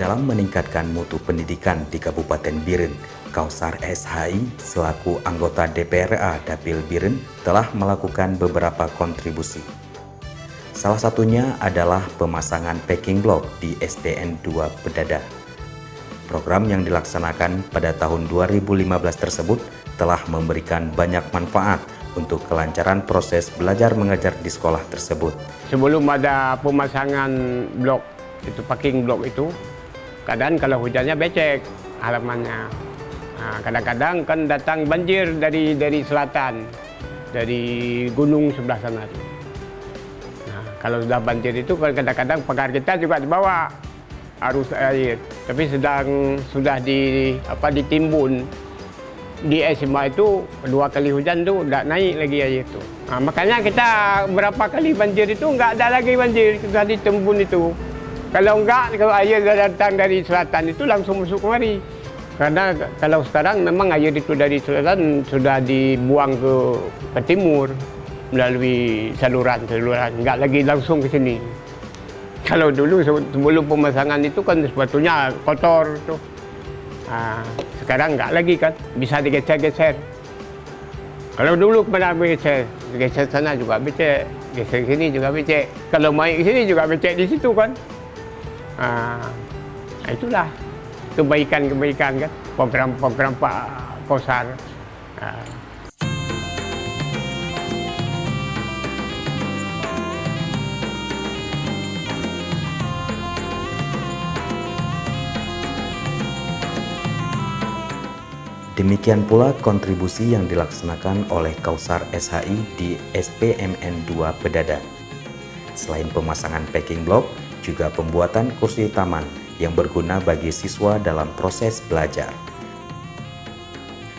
Dalam meningkatkan mutu pendidikan di Kabupaten Biren, Kausar SHI selaku anggota DPRA Dapil Biren telah melakukan beberapa kontribusi. Salah satunya adalah pemasangan packing block di SDN 2 Pedada. Program yang dilaksanakan pada tahun 2015 tersebut telah memberikan banyak manfaat untuk kelancaran proses belajar mengajar di sekolah tersebut. Sebelum ada pemasangan blok, itu packing block itu, kadang kalau hujannya becek halamannya. Nah, kadang-kadang kan datang banjir dari selatan, dari gunung sebelah sana. Nah, kalau sudah banjir itu kadang-kadang pagar kita juga dibawa arus air, tapi sudah ditimbun. Di SMA itu 2 kali hujan tuh udah naik lagi air itu. Nah, makanya kita berapa kali banjir itu nggak ada lagi banjir, sudah ditimbun itu. Kalau air datang dari selatan itu langsung masuk kemari. Karena kalau sekarang memang air itu dari selatan sudah dibuang ke timur melalui saluran, nggak lagi langsung ke sini. Kalau dulu sebelum pemasangan itu kan sebetulnya kotor tuh. Nah, sekarang nggak lagi kan, bisa digeser-geser. Kalau dulu pernah geser sana juga becek, geser sini juga becek. Kalau main ke sini juga becek di situ kan. Nah, itulah kebaikan kan, program-program Pak Kausar. Demikian pula kontribusi yang dilaksanakan oleh Kausar SHI di SPMN 2 Pedada. Selain pemasangan packing block, juga pembuatan kursi taman yang berguna bagi siswa dalam proses belajar.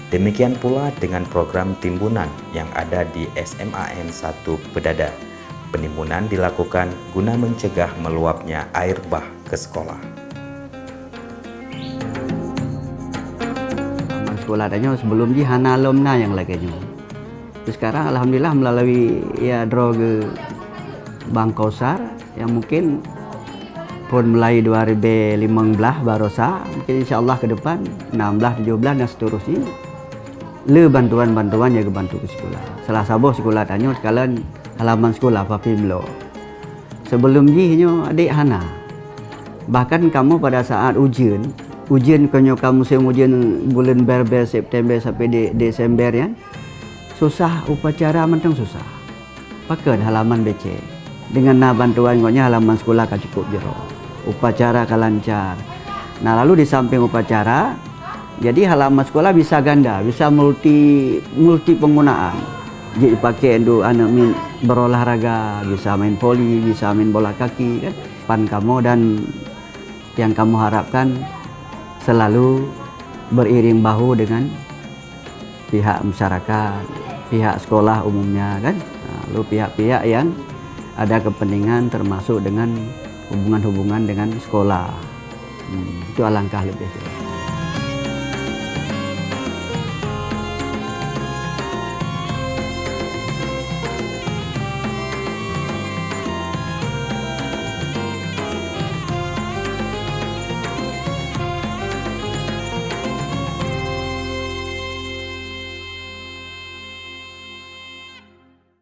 Demikian pula dengan program timbunan yang ada di SMAN 1 Pedada. Penimbunan dilakukan guna mencegah meluapnya air bah ke sekolah. Sekolah adanya sebelum di hana alumna yang laganya. Terus sekarang alhamdulillah melalui draw ke Bank Kausar yang mungkin pun mulai 2015 barosa, mungkin insyaallah ke depan 16, 17 dan seterusnya le bantuan-bantuan yang bantu ke sekolah. Salah satu sekolah adanya sekalian halaman sekolah Papimlo. Sebelum jinya adik hana. Bahkan kamu pada saat ujian konyo kamu musim ujian bulan Berber September sampai di Desember ya. Susah upacara mentang susah. Pakai halaman BC. Dengan bantuan ngonya halaman sekolah kan cukup jero. Upacara kan lancar. Nah, lalu di samping upacara, jadi halaman sekolah bisa ganda, bisa multi penggunaan. Jadi pakai anak berolahraga, bisa main voli, bisa main bola kaki kan. Pan kamu dan yang kamu harapkan selalu beriring bahu dengan pihak masyarakat, pihak sekolah umumnya kan, lalu pihak-pihak yang ada kepentingan termasuk dengan hubungan-hubungan dengan sekolah. Itu alangkah lebih.